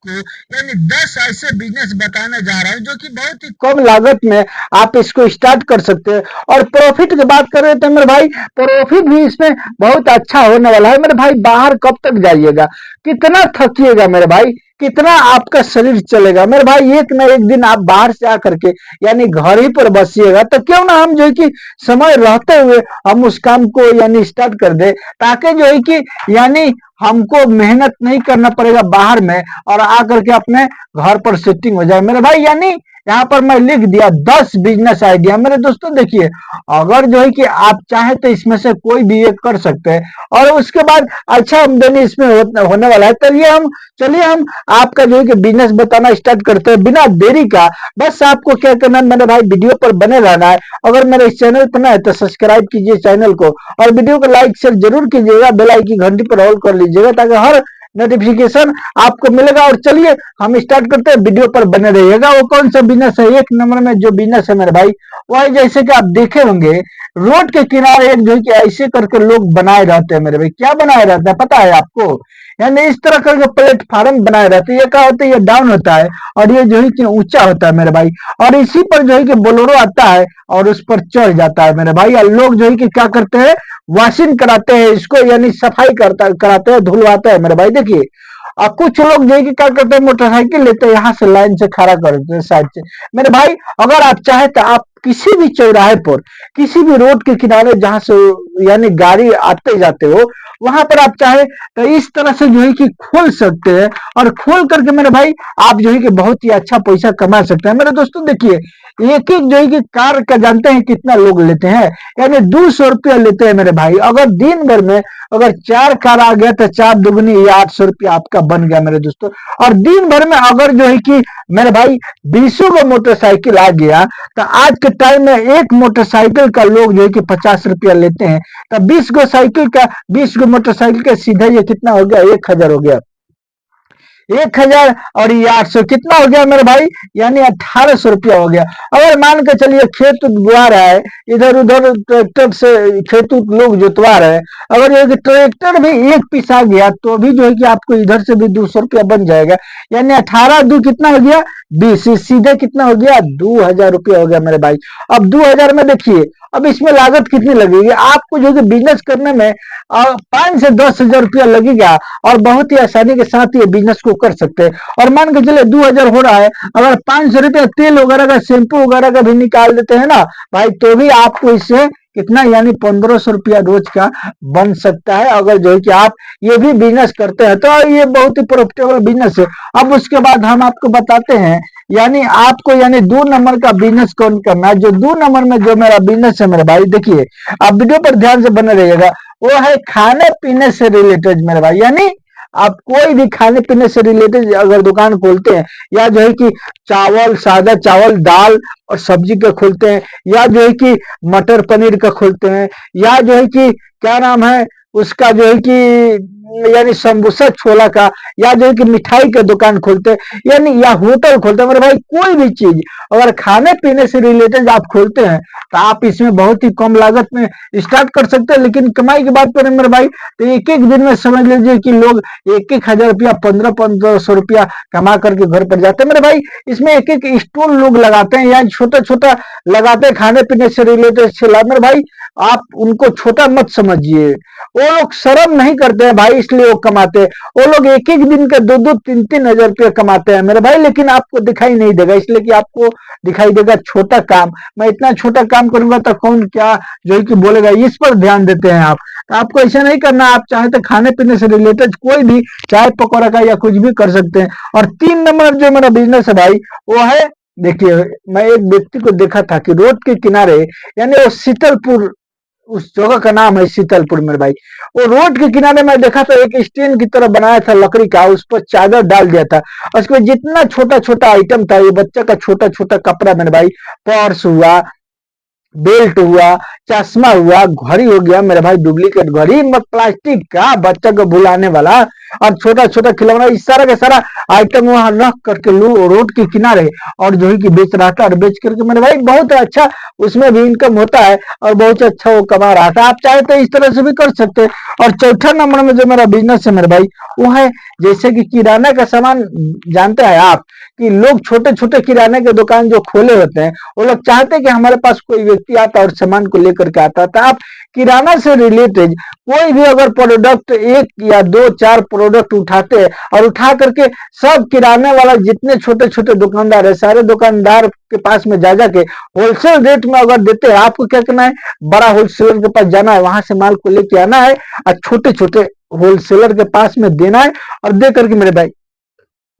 आपको यानी 10 ऐसे बिजनेस बताने जा रहा हूँ जो कि बहुत ही कम लागत में आप इसको स्टार्ट कर सकते हैं। और प्रॉफिट की बात करें तो मेरे भाई प्रॉफिट भी इसमें बहुत अच्छा होने वाला है मेरे भाई। बाहर कब तक जाइएगा, कितना थकिएगा मेरे भाई, कितना आपका शरीर चलेगा मेरे भाई। एक ना एक दिन आप बाहर से आकर के यानी घर ही पर बसिएगा, तो क्यों ना हम जो है कि समय रहते हुए हम उस काम को यानी स्टार्ट कर दे, ताकि जो है कि यानी हमको मेहनत नहीं करना पड़ेगा बाहर में, और आकर के अपने घर पर सेटिंग हो जाए मेरे भाई। यानी यहाँ पर मैं लिख दिया 10 बिजनेस आइडिया मेरे दोस्तों। देखिए, अगर जो है कि आप चाहे तो इसमें से कोई भी एक कर सकते हैं, और उसके बाद अच्छा आमदनी इसमें होने वाला है। चलिए हम आपका जो है कि बिजनेस बताना स्टार्ट करते हैं बिना देरी का। बस आपको क्या करना है मेरे भाई, वीडियो पर बने रहना है। अगर मेरे इस चैनल पर ना है तो सब्सक्राइब कीजिए चैनल को, और वीडियो को लाइक शेयर जरूर कीजिएगा, बेल आइकन की घंटी पर ऑल कर लीजिएगा, ताकि हर नोटिफिकेशन आपको मिलेगा। और चलिए हम स्टार्ट करते हैं, वीडियो पर बने रहिएगा। वो कौन सा बिजनेस है, एक नंबर में जो बिजनेस है मेरे भाई, वो है जैसे कि आप देखे होंगे रोड के किनारे एक जो है कि ऐसे करके लोग बनाए रहते हैं मेरे भाई। क्या बनाए रहते हैं पता है आपको? यानी इस तरह करके प्लेटफार्म बनाए रहते हैं। ये क्या होता है, ये डाउन होता है और ये जो है कि ऊंचा होता है मेरे भाई, और इसी पर जो है कि बोलेरो आता है और उस पर चढ़ जाता है मेरे भाई। और लोग जो है कि क्या करते हैं, वॉशिंग कराते हैं इसको, यानी सफाई कराते हैं, धुलवाते हैं मेरे भाई। देखिए, और कुछ लोग जो है कि क्या करते हैं, मोटरसाइकिल लेते हैं, यहाँ से लाइन से खड़ा कर देते हैं साइड से मेरे भाई। अगर आप चाहे तो आप किसी भी चौराहे पर, किसी भी रोड के किनारे जहां से यानी गाड़ी आते जाते हो, वहां पर आप चाहे तो इस तरह से जो है कि खोल सकते हैं, और खोल करके मेरे भाई आप जो है कि बहुत ही अच्छा पैसा कमा सकते हैं मेरे दोस्तों। देखिए, एक एक जो है कि कार का जानते हैं कितना लोग लेते हैं, यानी 200 रुपया लेते हैं मेरे भाई। अगर दिन भर में अगर 4 कार आ गया तो 4 दुगनी या 800 रुपया आपका बन गया मेरे दोस्तों। और दिन भर में अगर जो है कि मेरे भाई 20 गो मोटरसाइकिल आ गया, तो आज के टाइम में एक मोटरसाइकिल का लोग जो है कि 50 रुपया लेते हैं, तो 20 गो मोटरसाइकिल का सीधा ये कितना हो गया, 1000 हो गया। 1000 और ये 800 कितना हो गया मेरे भाई, यानी 1800 रुपया हो गया। अगर मान के चलिए खेत बुआ रहा है, इधर उधर ट्रैक्टर से खेत लोग जोतवा रहे हैं, अगर ये ट्रैक्टर भी एक पीस आ गया तो भी जो है कि आपको इधर से भी 200 रुपया बन जाएगा। यानी 18 दू कितना हो गया, 20, सीधे कितना हो गया, 2000 रुपया हो गया मेरे भाई। अब 2000 में देखिए, अब इसमें लागत कितनी लगेगी आपको, जो कि बिजनेस करने में 5 से 10 हजार रुपया लगेगा, और बहुत ही आसानी के साथ ये बिजनेस को कर सकते हैं। और मान के चले 2000 हो रहा है, अगर 500 रुपया तेल वगैरह का, शैम्पू वगैरह का भी निकाल देते हैं ना भाई, तो भी आपको इससे कितना यानी 1500 रुपया रोज का बन सकता है। अगर जो है कि आप ये भी बिजनेस करते हैं तो ये बहुत ही प्रॉफिटेबल बिजनेस है। अब उसके बाद हम आपको बताते हैं, यानी आपको यानी 2 नंबर का बिजनेस कौन करना है। जो 2 नंबर में जो मेरा बिजनेस है मेरे भाई, देखिए आप वीडियो पर ध्यान से बने रहिएगा, वो है खाने पीने से रिलेटेड मेरे भाई। यानी आप कोई भी खाने पीने से रिलेटेड अगर दुकान खोलते हैं, या जो है कि चावल, सादा चावल, दाल और सब्जी का खोलते हैं, या जो है कि मटर पनीर का खोलते हैं, या जो है कि क्या नाम है उसका, जो है कि यानी समोसा छोला का, या जो है कि मिठाई का दुकान खोलते हैं, यानी या होटल खोलते हैं मेरे भाई, कोई भी चीज अगर खाने पीने से रिलेटेड आप खोलते हैं, तो आप इसमें बहुत ही कम लागत में स्टार्ट कर सकते हैं। लेकिन कमाई की बात करें मेरे भाई, तो एक एक दिन में समझ लीजिए कि लोग 1-1 हजार रुपया, 1500-1500 रुपया कमा करके घर पर जाते हैं मेरे भाई। इसमें एक एक स्टोर लोग लगाते हैं, या छोटा छोटा लगाते हैं खाने पीने से रिलेटेड मेरे भाई। आप उनको छोटा मत समझिए, वो लोग शर्म नहीं करते हैं भाई, इसलिए वो कमाते हैं। वो लोग एक एक दिन के 2-2, 3-3 हजार रुपये कमाते हैं मेरे भाई, लेकिन आपको दिखाई नहीं देगा, इसलिए कि आपको दिखाई देगा छोटा काम। मैं इतना छोटा काम करूंगा तो कौन क्या जो है कि बोलेगा, इस पर ध्यान देते हैं आप। तो आपको ऐसा नहीं करना, आप चाहे तो खाने पीने से रिलेटेड कोई भी चाय पकौड़ा का या कुछ भी कर सकते हैं। और 3 नंबर जो मेरा बिजनेस है भाई, वो है, देखिए मैं एक व्यक्ति को देखा था कि रोड के किनारे, यानी वो शीतलपुर, उस जगह का नाम है शीतलपुर मेरे भाई। वो रोड के किनारे मैं देखा था, एक स्टैंड की तरह बनाया था लकड़ी का, उस पर चादर डाल दिया था, और उसमें जितना छोटा छोटा आइटम था, ये बच्चा का छोटा छोटा कपड़ा मेरे भाई, पर्स हुआ, बेल्ट हुआ, चश्मा हुआ, घड़ी हो गया मेरे भाई, डुप्लीकेट घड़ी, प्लास्टिक का बच्चा को भुलाने वाला, और छोटा छोटा खिलौना, इस सारा का सारा आइटम वहां रख करके रोड के किनारे और जो है कि बेच रहा था, और बेच करके मेरे भाई बहुत अच्छा उसमें भी इनकम होता है और बहुत अच्छा वो कमा रहा था। आप चाहे तो इस तरह से भी कर सकते हैं। और चौथा नंबर में जो मेरा बिजनेस है मेरे भाई, वो है जैसे कि किराना का सामान। जानते हैं आप कि लोग छोटे छोटे किराने के दुकान जो खोले होते हैं, वो लोग चाहते हैं कि हमारे पास कोई व्यक्ति आता है और सामान को लेकर के आता है। तो आप किराना से रिलेटेड कोई भी अगर प्रोडक्ट, एक या दो चार प्रोडक्ट उठाते हैं और उठा करके सब किराने वाला जितने छोटे छोटे दुकानदार है, सारे दुकानदार के पास में जा जाके होलसेल रेट में अगर देते हैं, आपको क्या करना है, बड़ा होलसेलर के पास जाना है, वहां से माल को लेके आना है और छोटे छोटे होलसेलर के पास में देना है और दे करके मेरे भाई,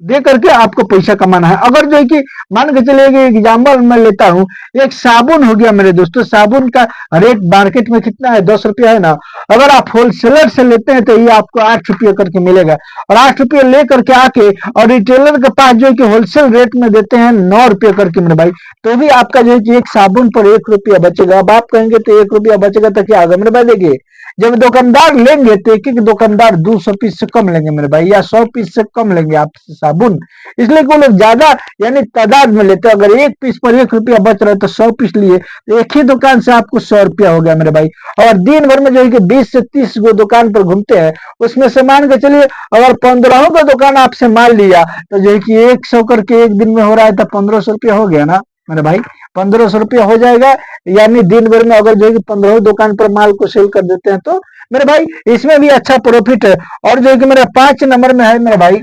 दे करके आपको पैसा कमाना है। अगर जो है कि मान के चलिए कि एग्जाम्पल मैं लेता हूँ, एक साबुन हो गया मेरे दोस्तों, साबुन का रेट मार्केट में कितना है, 10 रुपया है ना। अगर आप होलसेलर से लेते हैं तो ये आपको 8 रुपये करके मिलेगा, और 8 रुपये ले करके आके और रिटेलर के पास जो है कि होलसेल रेट में देते हैं 9 रुपये करके मेरे भाई, तो भी आपका जो है कि एक साबुन पर 1 रुपया बचेगा। अब आप कहेंगे तो 1 रुपया बचेगा तो क्या होगा मेरे भाई, देखिए जब दुकानदार लेंगे तो एक एक दुकानदार 200 पीस से कम लेंगे मेरे भाई, या 100 पीस से कम लेंगे आपसे साबुन। इसलिए वो लोग ज्यादा यानी तादाद में लेते हैं। अगर एक पीस पर 1 रुपया बच रहा है तो 100 पीस लिए तो एक ही दुकान से आपको 100 रुपया हो गया मेरे भाई। और दिन भर में जो है कि 20 से 30 गो दुकान पर घूमते हैं, उसमें से मान के चलिए अगर 15 का दुकान आपसे माल लिया तो जो है कि 100 करके एक दिन में हो रहा है तो 1500 रुपया हो गया ना मेरे भाई, 1500 रुपया हो जाएगा। यानी दिन भर में अगर जो है कि 15 दुकान पर माल को सेल कर देते हैं तो मेरे भाई इसमें भी अच्छा प्रॉफिट है। और जो है कि मेरा 5 नंबर में है मेरे भाई,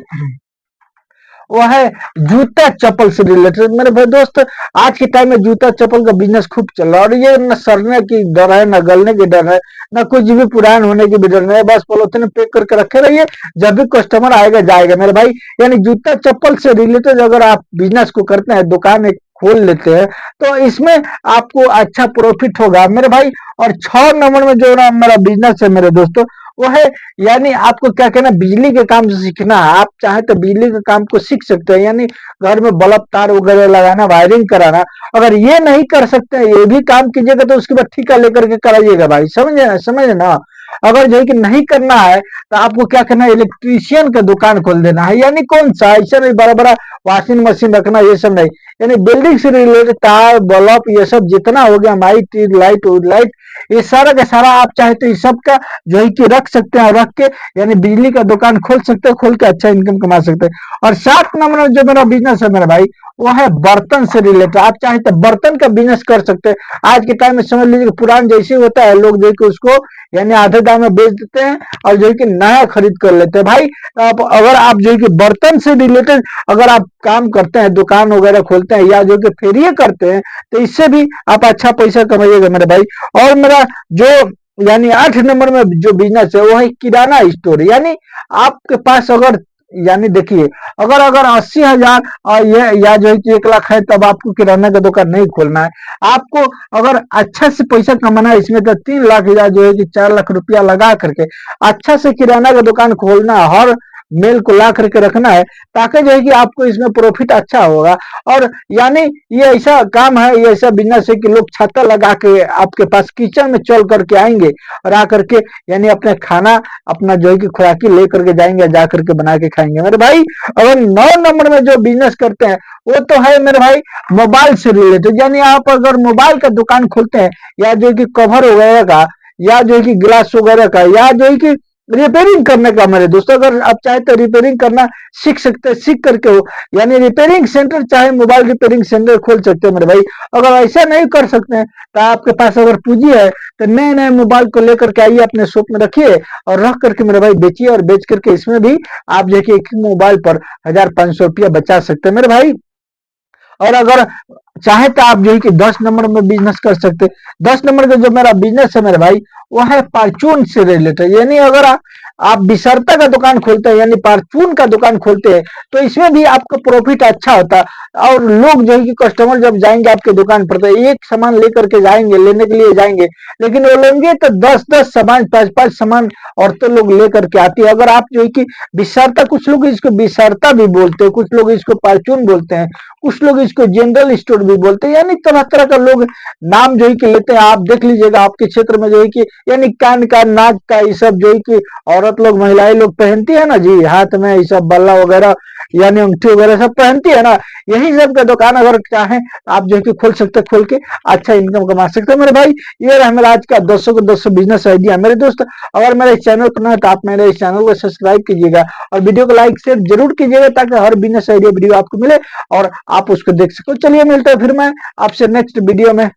वो है जूता चप्पल से रिलेटेड। मेरे भाई दोस्त, आज के टाइम में जूता चप्पल का बिजनेस खूब चल रहा है, और ये न सड़ने की डर है, न गलने की डर है, न कुछ भी पुरान होने की भी डर नहीं है। बस पॉलिथीन में पैक करके रखे रहिए, जब भी कस्टमर आएगा जाएगा मेरे भाई। यानी जूता चप्पल से रिलेटेड अगर आप बिजनेस को करते हैं, दुकान एक खोल लेते हैं, तो इसमें आपको अच्छा प्रॉफिट होगा मेरे भाई। और 6 नंबर में जो ना मेरा बिजनेस है मेरे दोस्तों, वो है यानी आपको क्या कहना, बिजली के काम सीखना है। आप चाहे तो बिजली के काम को सीख सकते हैं, यानी घर में बल्ब तार वगैरह लगाना, वायरिंग कराना। अगर ये नहीं कर सकते हैं, ये भी काम कीजिएगा तो उसके बाद ठेका लेकर के कराइएगा भाई, समझे ना। अगर जो है कि नहीं करना है तो आपको क्या करना है, इलेक्ट्रीशियन का दुकान खोल देना है। यानी कौन सा, ऐसा नहीं बड़ा बड़ा वॉशिंग मशीन रखना, ये सब नहीं। यानी बिल्डिंग से रिलेटेड तार बल्ब ये सब जितना हो गया, लाइट लाइट लाइट, ये सारा का सारा आप चाहे तो इस सब का जो है कि रख सकते हैं, और रख के यानी बिजली का दुकान खोल सकते हैं, खोल के अच्छा इनकम कमा सकते हैं। और 7 नंबर में जो मेरा बिजनेस है मेरा भाई, वो है बर्तन से रिलेटेड। आप चाहे तो बर्तन का बिजनेस कर सकते हैं। आज के टाइम में समझ लीजिए पुरान जैसे होता है, लोग जो है कि उसको यानी आधे दाम में बेच देते हैं और जो है कि नया खरीद कर लेते हैं भाई। अगर आप जो है कि बर्तन से रिलेटेड अगर आप काम करते हैं, दुकान वगैरह खोलते हैं, या जो कि फेरिए करते हैं, तो इससे भी आप अच्छा पैसा कमाइएगा मेरे भाई। और मेरा जो यानी 8 नंबर में जो बिजनेस है, वो है किराना स्टोर। यानी आपके पास अगर यानी देखिए, अगर अगर 80,000 और ये या जो है कि 1 लाख है, तब आपको किराना का दुकान नहीं खोलना है। आपको अगर अच्छा से पैसा कमाना है इसमें, तो 3 लाख या जो है कि 4 लाख रुपया लगा करके अच्छा से किराना का दुकान खोलना है, हर मेल को ला करके रखना है, ताकि जो है कि आपको इसमें प्रॉफिट अच्छा होगा। और यानी ये ऐसा काम है, ये ऐसा बिजनेस है कि लोग छाता लगा के आपके पास किचन में चल करके आएंगे और आकर के यानी अपने खाना अपना जो है कि खुराकी ले करके जाएंगे, जा करके बना के खाएंगे मेरे भाई। अगर 9 नंबर में जो बिजनेस करते हैं, वो तो है मेरे भाई मोबाइल से रिलेटेड। यानी आप अगर मोबाइल का दुकान खोलते हैं, या जो है कि कवर वगैरह का, या जो है कि ग्लास वगैरह का, या जो है कि रिपेयरिंग करने का मेरे दोस्तों, अगर आप चाहे तो रिपेयरिंग करना सीख सकते हैं, सीख करके हो यानी रिपेयरिंग सेंटर, चाहे मोबाइल रिपेयरिंग सेंटर खोल सकते हैं मेरे भाई। अगर ऐसा नहीं कर सकते हैं तो आपके पास अगर पूंजी है तो नए नए मोबाइल को लेकर के आइए, अपने शॉप में रखिए और रख करके मेरे भाई बेचिए, और बेच करके इसमें भी आप जो कि एक मोबाइल पर 1,500 रुपया बचा सकते हैं मेरे भाई। और अगर चाहे तो आप जो है कि 10 नंबर में बिजनेस कर सकते हैं। 10 नंबर का जो मेरा बिजनेस है मेरे भाई, वो है परचून से रिलेटेड। यानी अगर आप विसरता का दुकान खोलते हैं, यानी परचून का दुकान खोलते हैं, तो इसमें भी आपका प्रॉफिट अच्छा होता है। और लोग जो है कि कस्टमर जब जाएंगे आपके दुकान पर, तो एक सामान लेकर के जाएंगे, लेने के लिए जाएंगे, लेकिन वो लेंगे तो 10-10 सामान, 5-5 सामान औरतें लोग लेकर के आती है। अगर आप जो है कि विसरता, कुछ लोग इसको विसरता भी बोलते हैं, कुछ लोग इसको परचून बोलते हैं, कुछ लोग इसको जनरल स्टोर भी बोलते हैं, यानी तरह तरह का लोग नाम जो है कि लेते हैं। आप देख लीजिएगा आपके क्षेत्र में जो है कि यानी कान का, नाक का, ये सब जो है कि औरत औरत लोग महिलाएं लोग पहनती है ना जी, हाथ में ये सब बल्ला वगैरह यानी अंगूठी वगैरह सब पहनती है ना, यही सब का दुकान अगर चाहें आप जो है कि खोल सकते हैं, खोल के अच्छा इनकम कमा सकते हैं मेरे भाई। ये रहा मेरा आज का 200 को 200 बिजनेस आइडिया मेरे दोस्त। अगर मेरे इस चैनल पर ना है तो आप मेरे इस चैनल को सब्सक्राइब कीजिएगा और वीडियो को लाइक शेयर जरूर कीजिएगा ताकि हर बिजनेस आइडिया वीडियो आपको मिले और आप उसको देख सको। चलिए मिलते हैं फिर मैं आपसे नेक्स्ट वीडियो में।